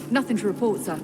Nothing to report, sir.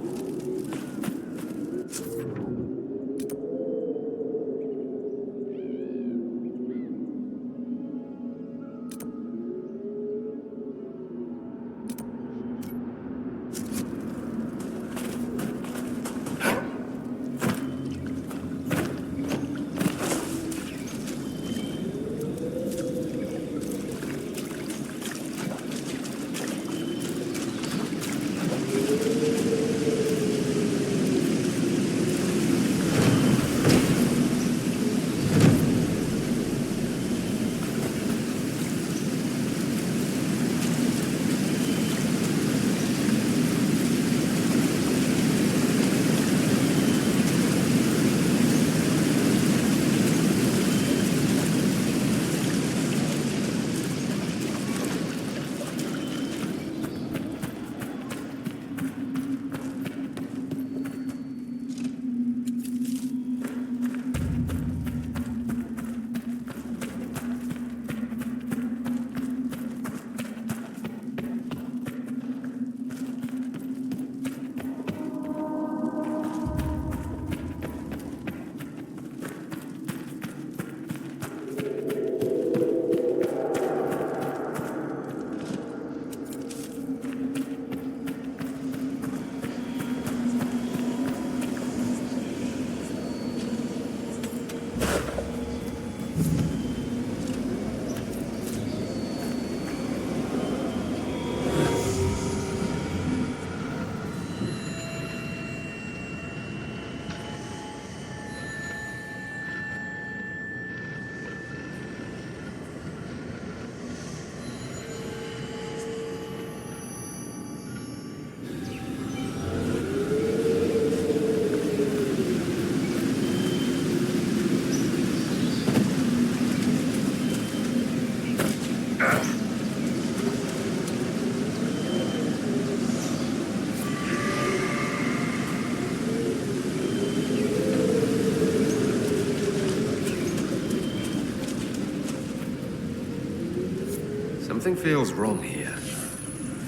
Something feels wrong here.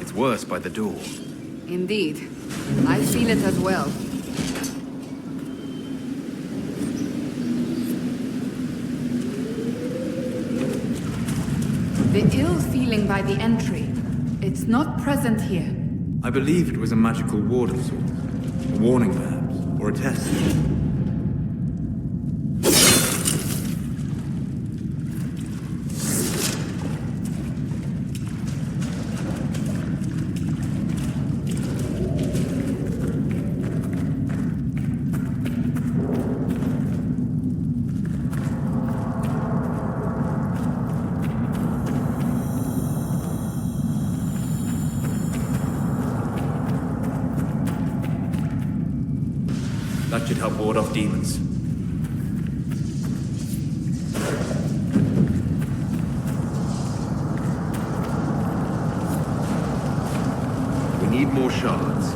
It's worse by the door. Indeed. I feel it as well. The ill feeling by the entry. It's not present here. I believe it was a magical ward of sorts. A warning, perhaps, or a test. That should help ward off demons. We need more shards.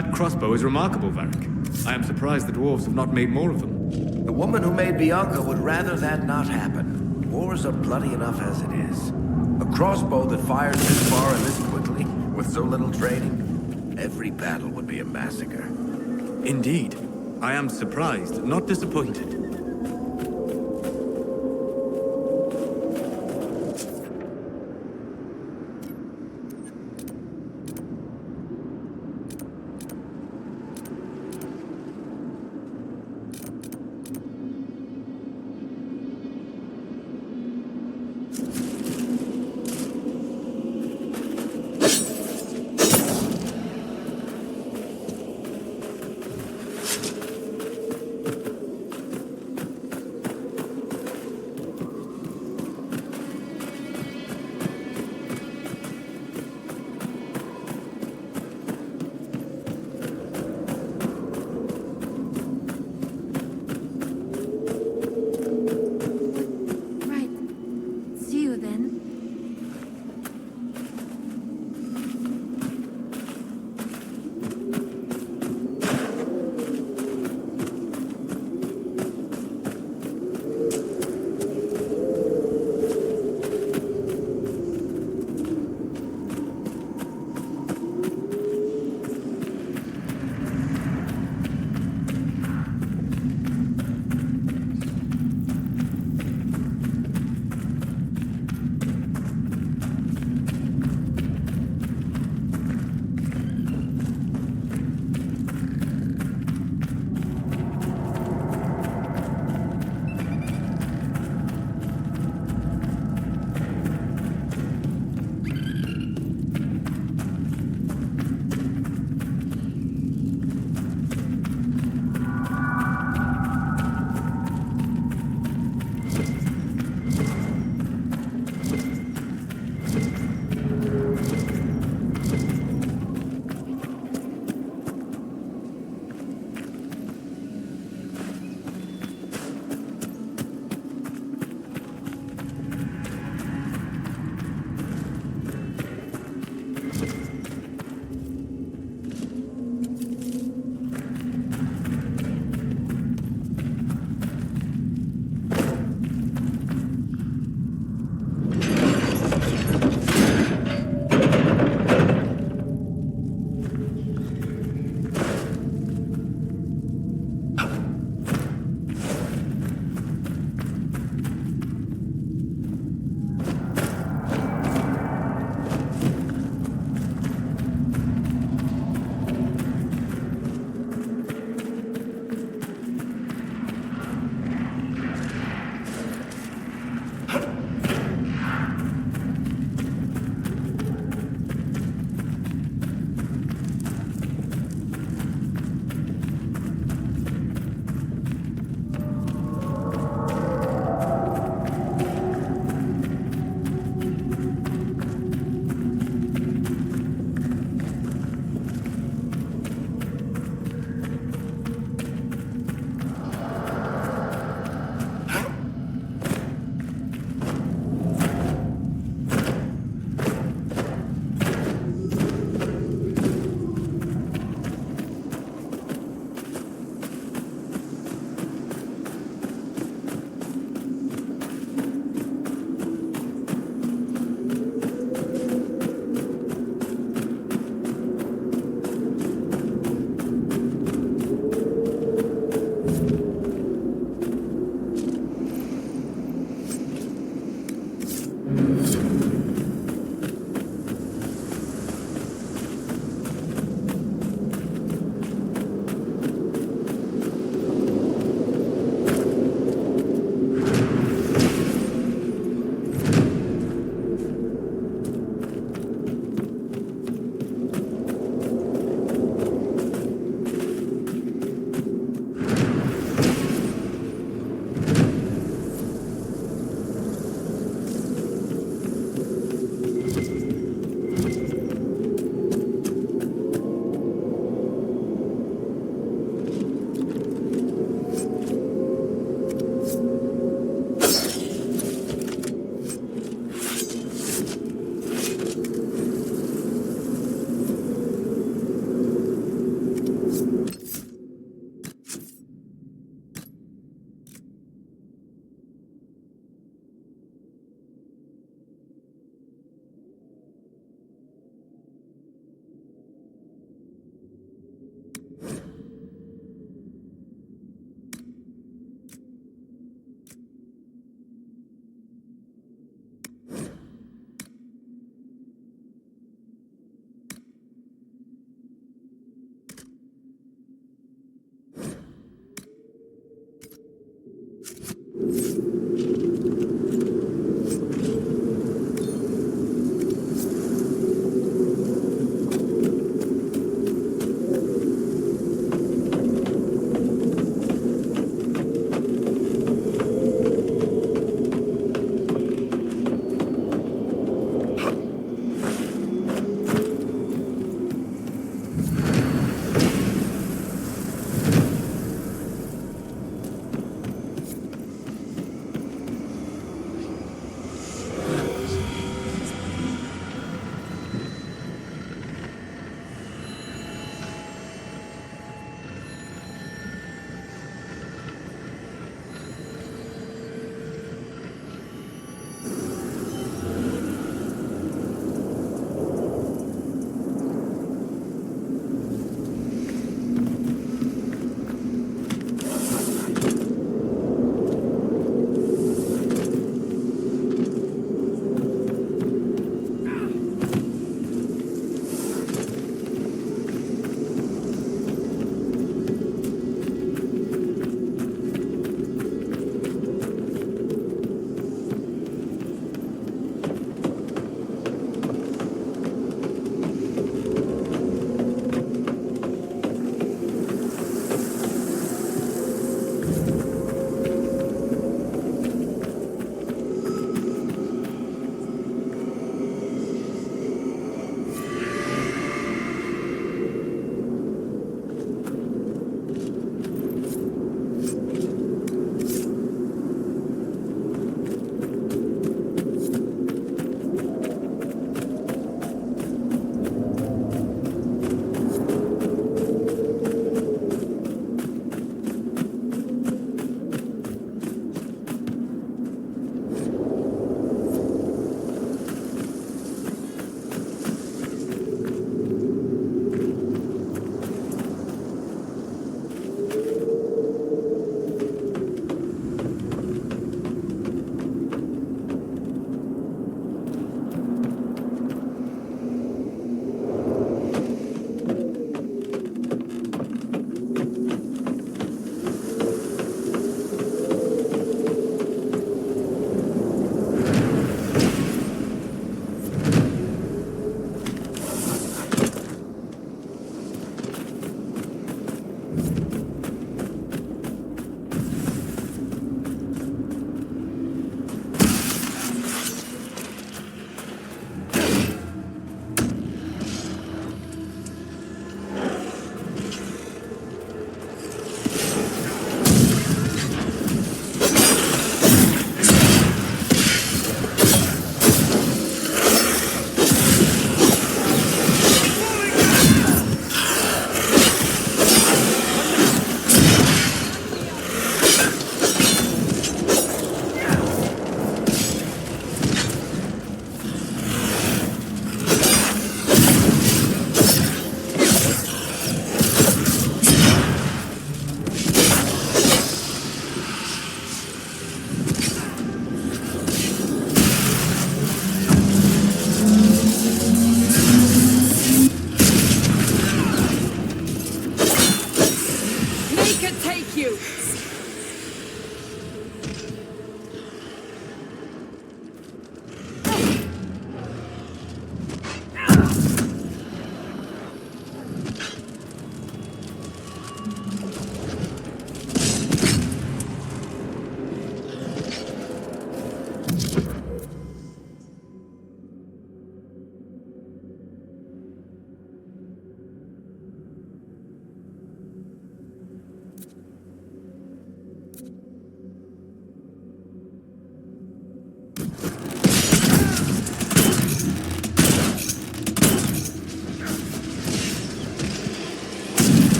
That crossbow is remarkable, Varric. I am surprised the dwarves have not made more of them. The woman who made Bianca would rather that not happen. Wars are bloody enough as it is. A crossbow that fires this far and this quickly, with so little training, every battle would be a massacre. Indeed. I am surprised, not disappointed. Right. See you then.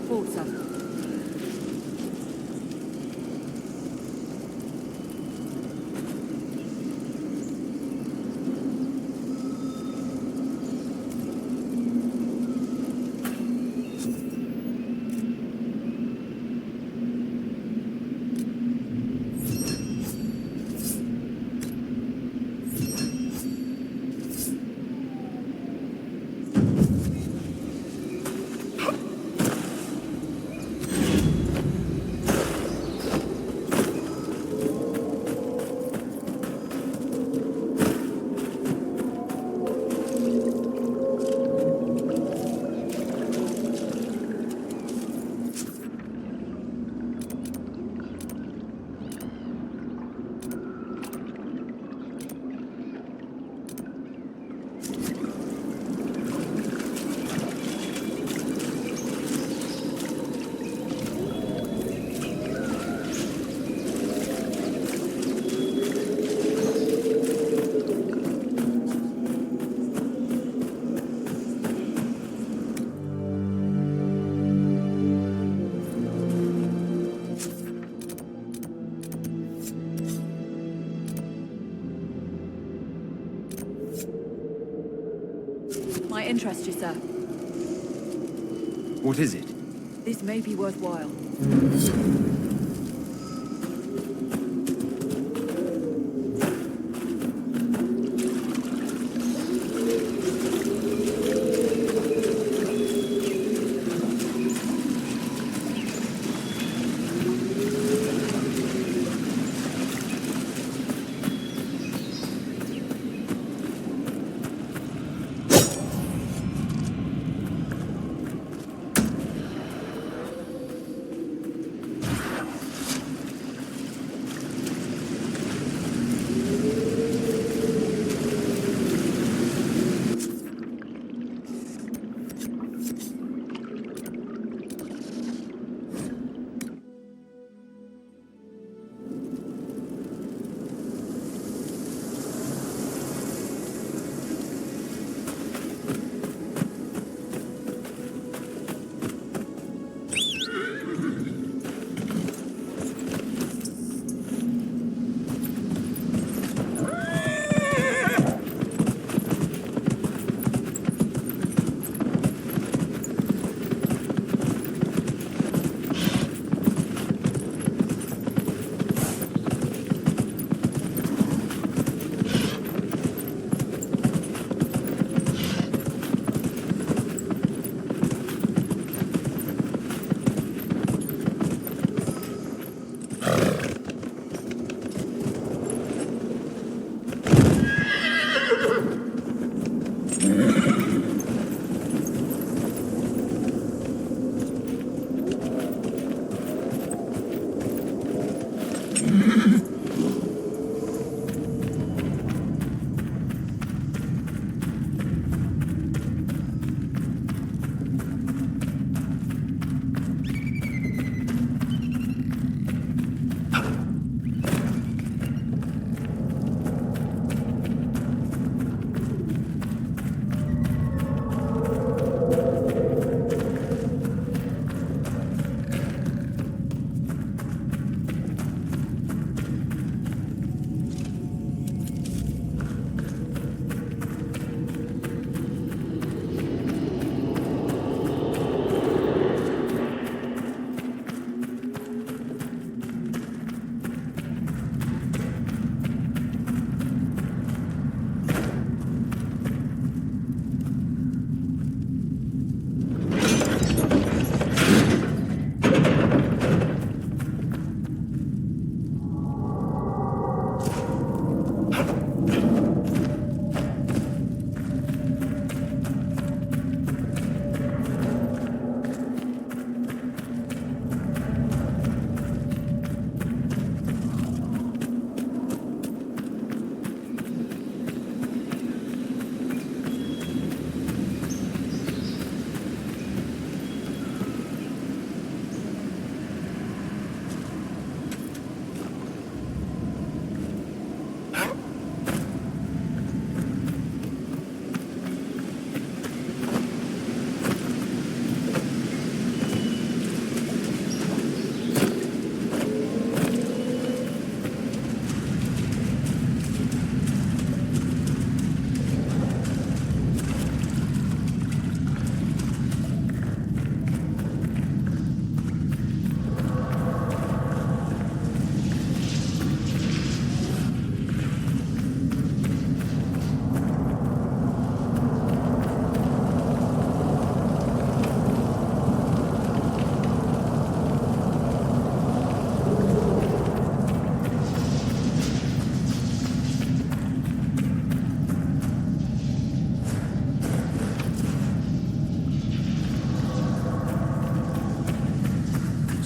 Thought so. Might interest you, sir. What is it? This may be worthwhile.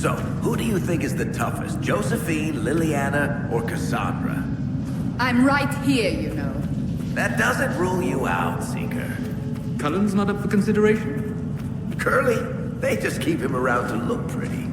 So, who do you think is the toughest? Josephine, Liliana, or Cassandra? I'm right here, you know. That doesn't rule you out, Seeker. Cullen's not up for consideration? Curly, they just keep him around to look pretty.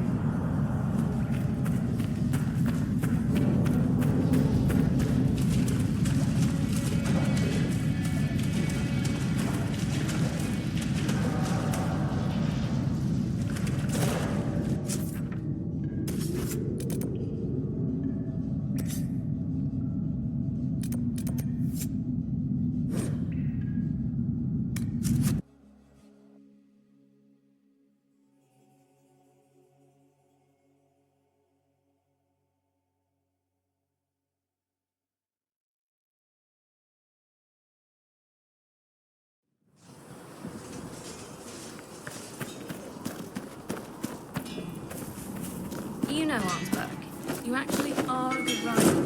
You know, Arnsberg, you actually are a good rider.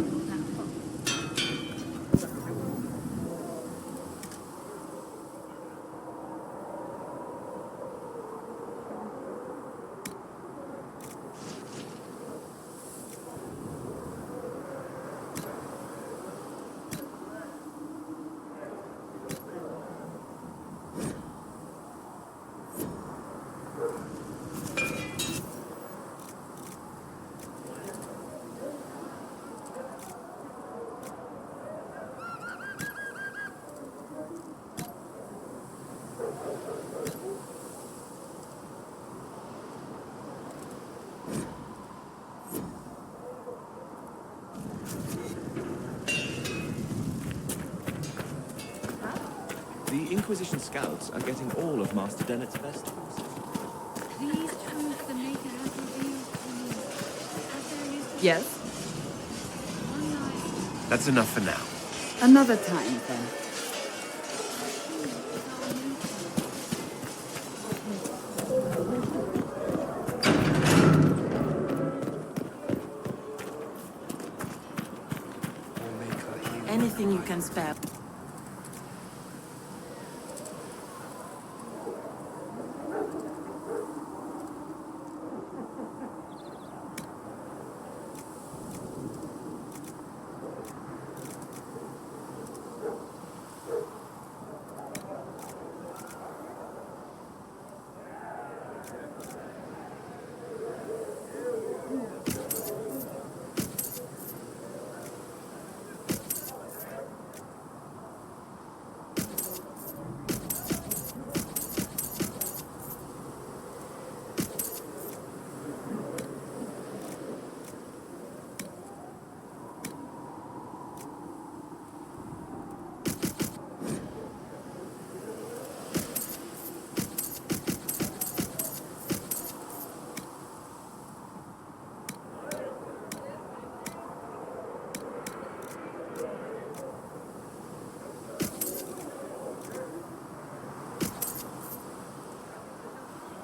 The Inquisition scouts are getting all of Master Dennett's best horses. These truths the Maker has revealed to me. As there is Yes? one life, That's enough for now. Another time, then. Anything you can spare.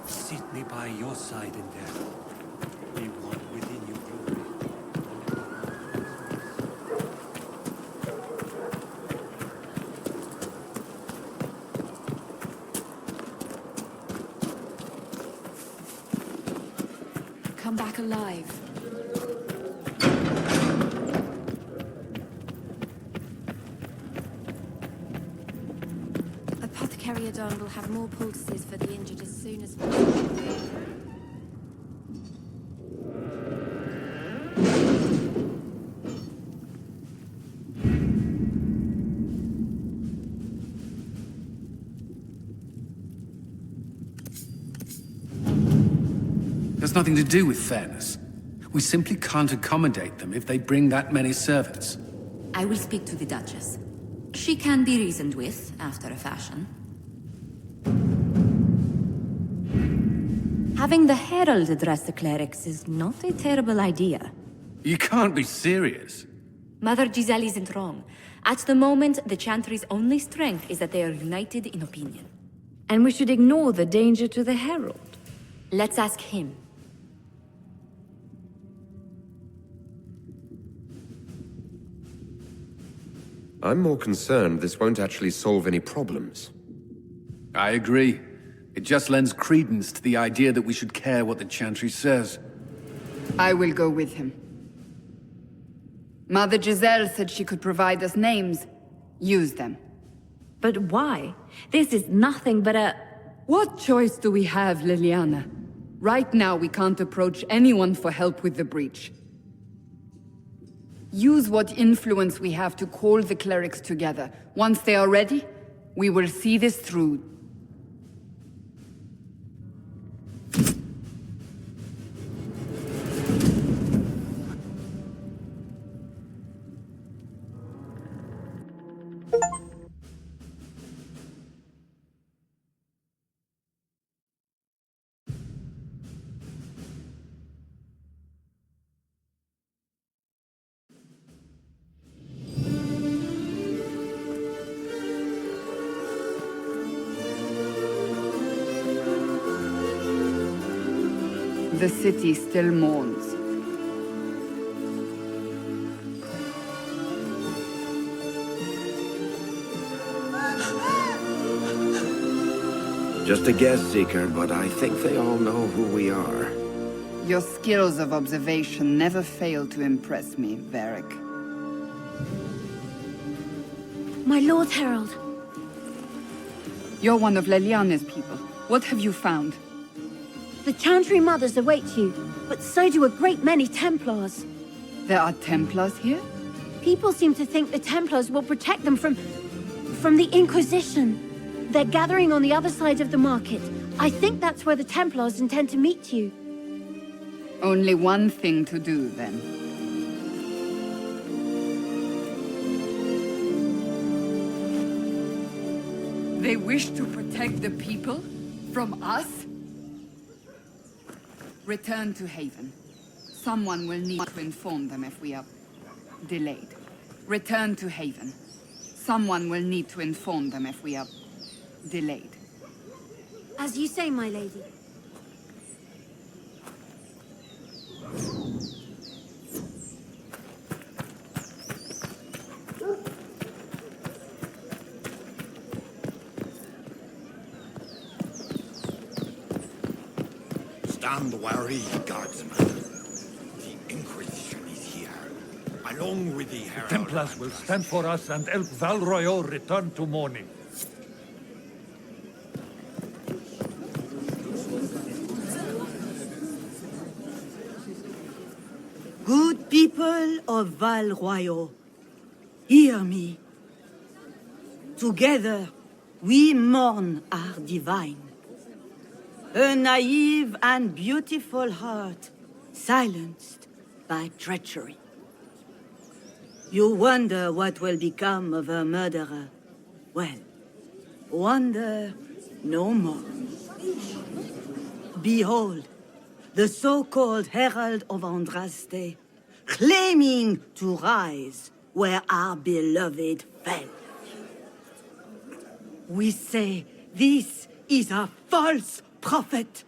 Sit me by your side in there. Be one within your glory. Come back alive. Apothecary Adon will have more poultices for the injured as soon as possible. Has nothing to do with fairness. We simply can't accommodate them if they bring that many servants. I will speak to the Duchess. She can be reasoned with, after a fashion. Having the Herald address the clerics is not a terrible idea. You can't be serious. Mother Giselle isn't wrong. At the moment, the Chantry's only strength is that they are united in opinion. And we should ignore the danger to the Herald. Let's ask him. I'm more concerned this won't actually solve any problems. I agree. It just lends credence to the idea that we should care what the Chantry says. I will go with him. Mother Giselle said she could provide us names. Use them. But why? This is nothing but a... What choice do we have, Liliana? Right now, we can't approach anyone for help with the breach. Use what influence we have to call the clerics together. Once they are ready, we will see this through. The city still mourns. Just a guess, Seeker, but I think they all know who we are. Your skills of observation never fail to impress me, Varric. My Lord Herald. You're one of Leliana's people. What have you found? The Chantry Mothers await you, but so do a great many Templars. There are Templars here? People seem to think the Templars will protect them from the Inquisition. They're gathering on the other side of the market. I think that's where the Templars intend to meet you. Only one thing to do, then. They wish to protect the people? From us? Return to Haven. Someone will need to inform them if we are delayed. Return to Haven. Someone will need to inform them if we are delayed. As you say, my lady. Stand wary, guardsman. The Inquisition is here, along with the Herald. Templars will stand for us and help Val Royal return to mourning. Good people of Val Royal, hear me. Together, we mourn our divine. A naive and beautiful heart, silenced by treachery. You wonder what will become of a murderer. Well, wonder no more. Behold, the so-called Herald of Andraste, claiming to rise where our beloved fell. We say this is a false prophet.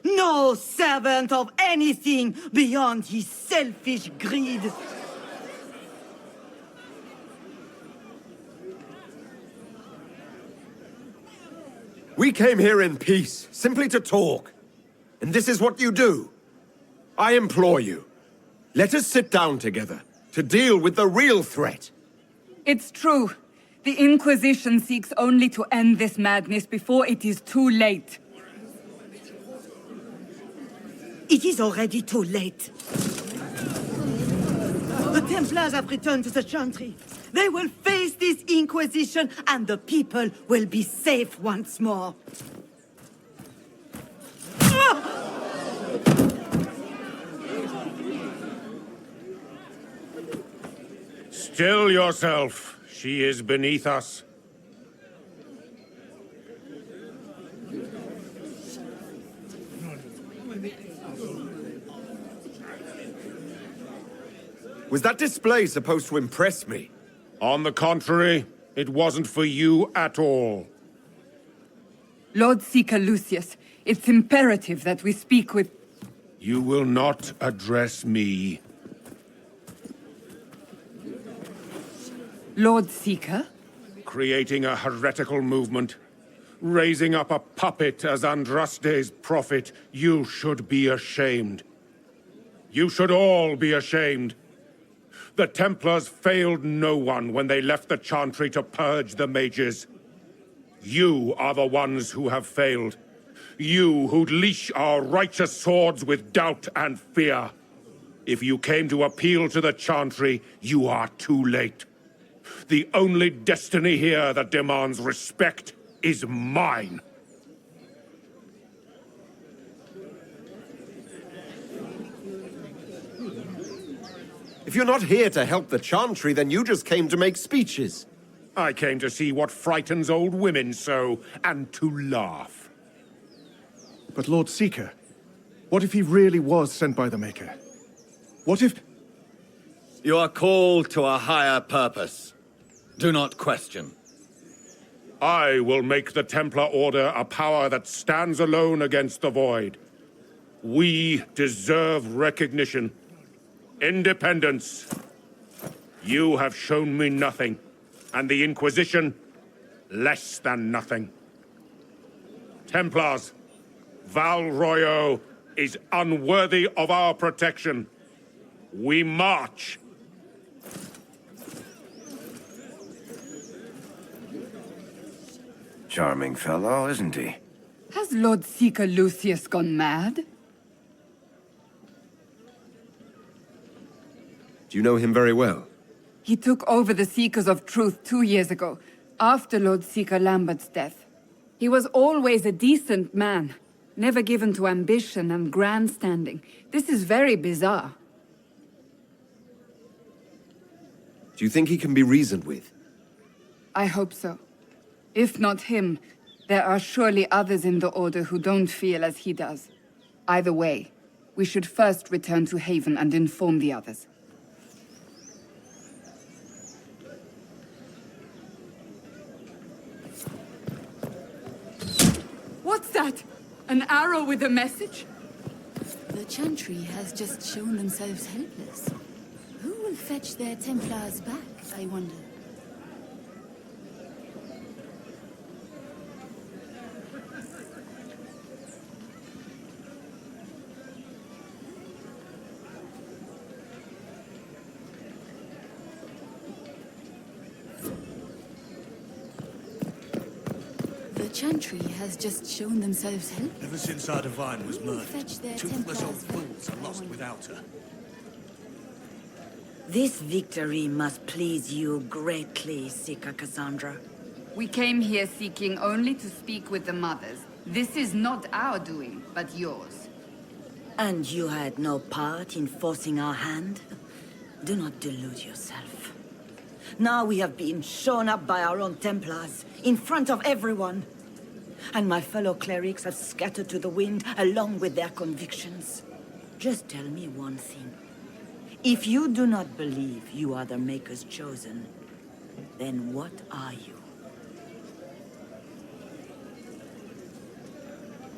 No servant of anything beyond his selfish greed. We came here in peace, simply to talk. And this is what you do. I implore you, let us sit down together to deal with the real threat. It's true. The Inquisition seeks only to end this madness before it is too late. It is already too late. The Templars have returned to the Chantry. They will face this Inquisition, and the people will be safe once more. Still yourself. She is beneath us. Was that display supposed to impress me? On the contrary, it wasn't for you at all. Lord Seeker Lucius, it's imperative that we speak with... You will not address me. Lord Seeker? Creating a heretical movement. Raising up a puppet as Andraste's prophet. You should be ashamed. You should all be ashamed. The Templars failed no one when they left the Chantry to purge the mages. You are the ones who have failed. You who'd leash our righteous swords with doubt and fear. If you came to appeal to the Chantry, you are too late. The only destiny here that demands respect is mine. If you're not here to help the Chantry, then you just came to make speeches. I came to see what frightens old women so, and to laugh. But Lord Seeker, what if he really was sent by the Maker? What if... You are called to a higher purpose. Do not question. I will make the Templar Order a power that stands alone against the Void. We deserve recognition. Independence. You have shown me nothing, and the Inquisition, less than nothing. Templars, Val Royo is unworthy of our protection. We march. Charming fellow, isn't he? Has Lord Seeker Lucius gone mad? Do you know him very well? He took over the Seekers of Truth 2 years ago, after Lord Seeker Lambert's death. He was always a decent man, never given to ambition and grandstanding. This is very bizarre. Do you think he can be reasoned with? I hope so. If not him, there are surely others in the Order who don't feel as he does. Either way, we should first return to Haven and inform the others. What's that? An arrow with a message? The Chantry has just shown themselves helpless. Who will fetch their Templars back, I wonder? The Chantry has just shown themselves helpless. Ever since our divine was Who will murdered, fetch their toothless old Templars fools back, are I lost wonder? without her. This victory must please you greatly, Seeker Cassandra. We came here seeking only to speak with the mothers. This is not our doing, but yours. And you had no part in forcing our hand? Do not delude yourself. Now we have been shown up by our own Templars, in front of everyone. And my fellow clerics have scattered to the wind along with their convictions. Just tell me one thing. If you do not believe you are the Maker's chosen, then what are you?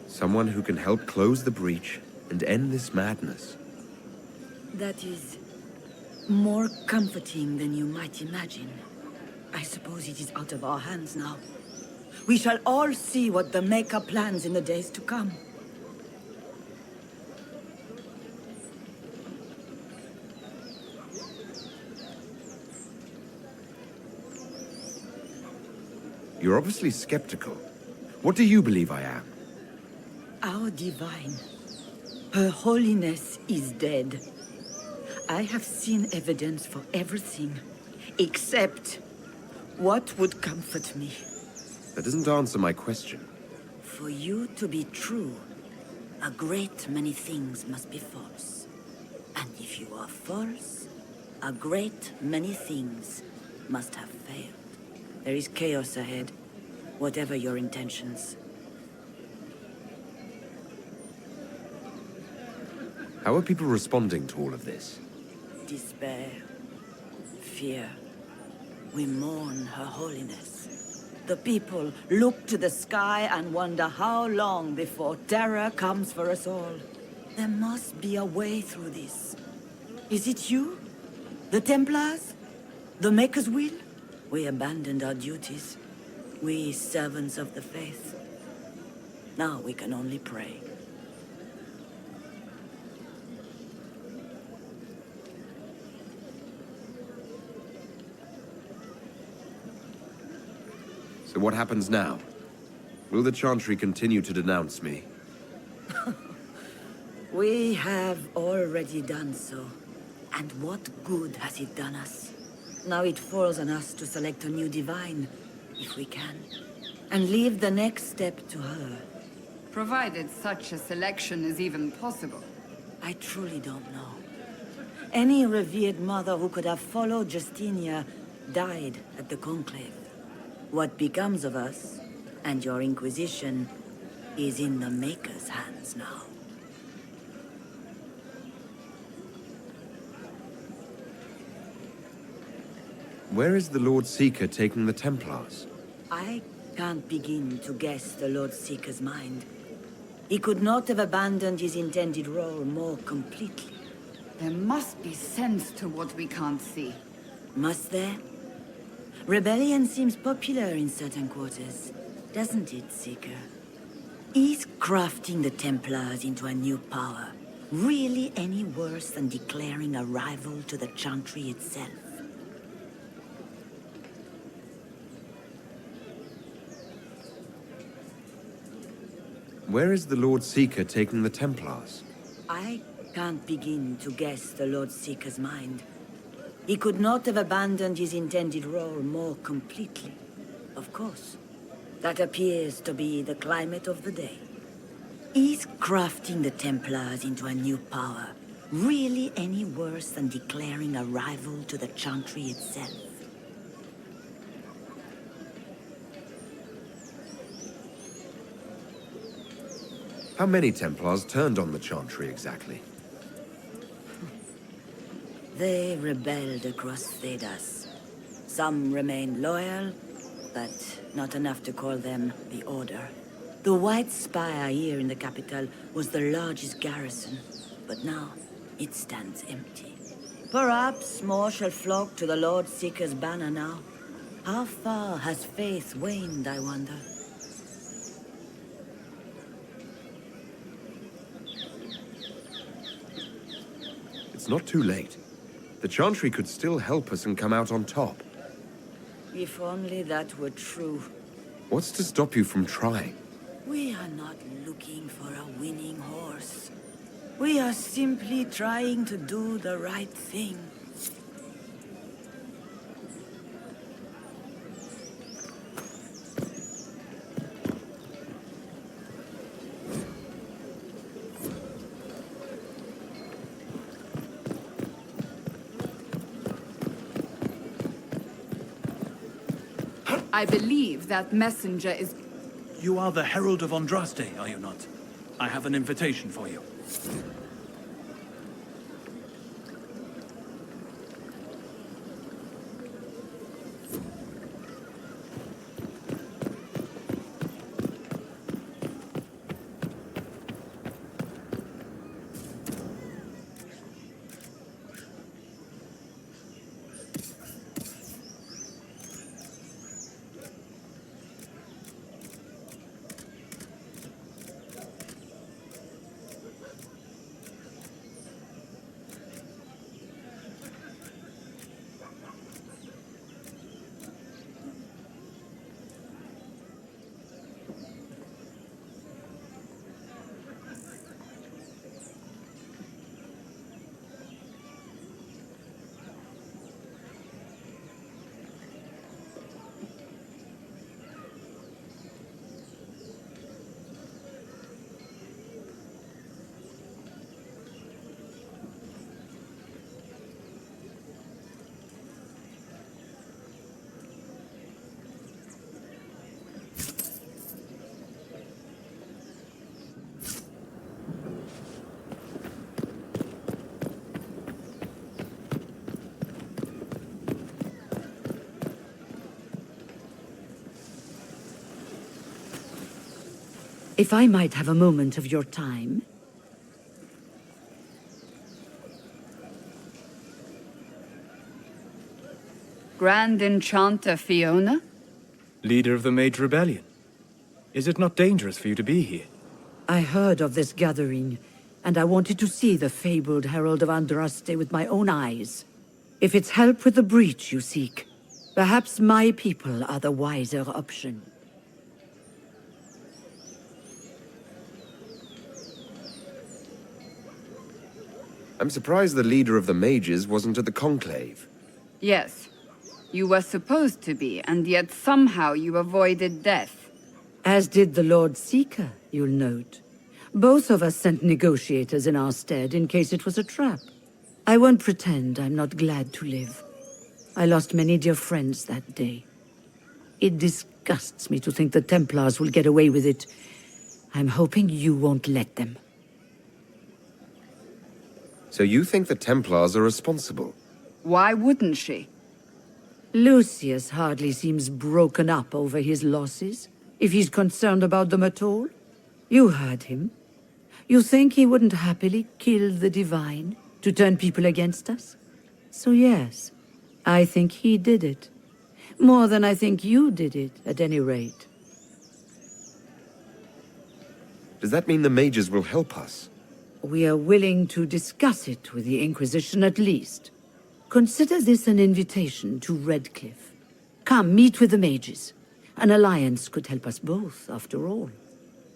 Someone who can help close the breach and end this madness. That is more comforting than you might imagine. I suppose it is out of our hands now. We shall all see what the Maker plans in the days to come. You're obviously skeptical. What do you believe I am? Our divine. Her holiness is dead. I have seen evidence for everything, except what would comfort me. That doesn't answer my question. For you to be true, a great many things must be false. And if you are false, a great many things must have failed. There is chaos ahead, whatever your intentions. How are people responding to all of this? Despair, fear. We mourn her holiness. The people look to the sky and wonder how long before terror comes for us all. There must be a way through this. Is it you? The Templars? The Maker's will? We abandoned our duties. We servants of the faith. Now we can only pray. So what happens now? Will the Chantry continue to denounce me? We have already done so. And what good has it done us? Now it falls on us to select a new divine, if we can. And leave the next step to her. Provided such a selection is even possible. I truly don't know. Any revered mother who could have followed Justinia died at the Conclave. What becomes of us, and your Inquisition, is in the Maker's hands now. Where is the Lord Seeker taking the Templars? I can't begin to guess the Lord Seeker's mind. He could not have abandoned his intended role more completely. There must be sense to what we can't see. Must there? Rebellion seems popular in certain quarters, doesn't it, Seeker? Is crafting the Templars into a new power really any worse than declaring a rival to the Chantry itself? Where is the Lord Seeker taking the Templars? I can't begin to guess the Lord Seeker's mind. He could not have abandoned his intended role more completely. Of course. That appears to be the climate of the day. Is crafting the Templars into a new power really any worse than declaring a rival to the Chantry itself? How many Templars turned on the Chantry exactly? They rebelled across Thedas. Some remained loyal, but not enough to call them the Order. The White Spire here in the capital was the largest garrison, but now it stands empty. Perhaps more shall flock to the Lord Seeker's banner now. How far has faith waned, I wonder? It's not too late. The Chantry could still help us and come out on top. If only that were true. What's to stop you from trying? We are not looking for a winning horse. We are simply trying to do the right thing. I believe that messenger is... You are the Herald of Andraste, are you not? I have an invitation for you. If I might have a moment of your time. Grand Enchanter Fiona? Leader of the Mage Rebellion. Is it not dangerous for you to be here? I heard of this gathering, and I wanted to see the fabled Herald of Andraste with my own eyes. If it's help with the breach you seek, Perhaps my people are the wiser option. I'm surprised the leader of the mages wasn't at the conclave. Yes. You were supposed to be, and yet somehow you avoided death. As did the Lord Seeker, you'll note. Both of us sent negotiators in our stead in case it was a trap. I won't pretend I'm not glad to live. I lost many dear friends that day. It disgusts me to think the Templars will get away with it. I'm hoping you won't let them. So you think the Templars are responsible? Why wouldn't she? Lucius hardly seems broken up over his losses, if he's concerned about them at all. You heard him. You think he wouldn't happily kill the Divine to turn people against us? So yes, I think he did it. More than I think you did it, at any rate. Does that mean the mages will help us? We are willing to discuss it with the Inquisition at least. Consider this an invitation to Redcliffe. Come, meet with the mages. An alliance could help us both, after all.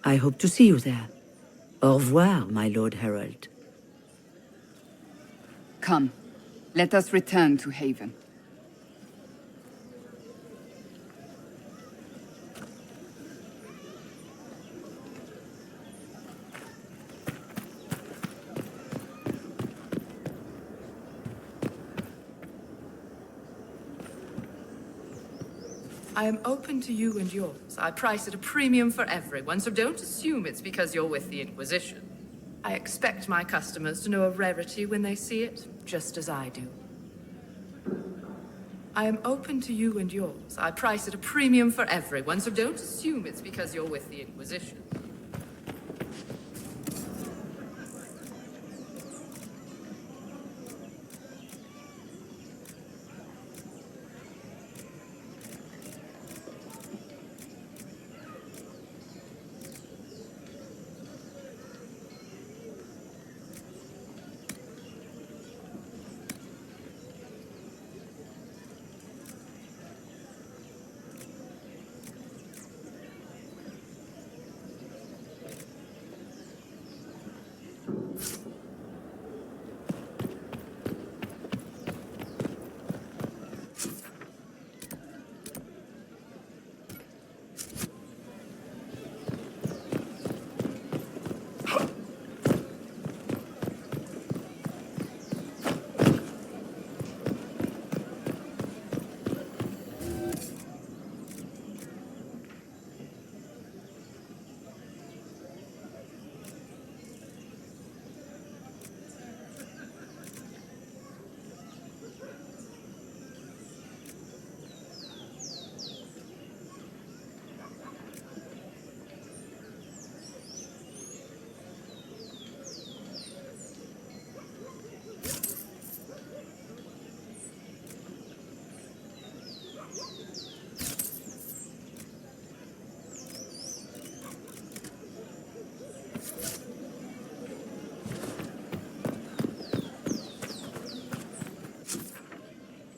I hope to see you there. Au revoir, my Lord Herald. Come, let us return to Haven. I am open to you and yours. I price at a premium for everyone, so don't assume it's because you're with the Inquisition. I expect my customers to know a rarity when they see it, just as I do. I am open to you and yours. I price at a premium for everyone, so don't assume it's because you're with the Inquisition.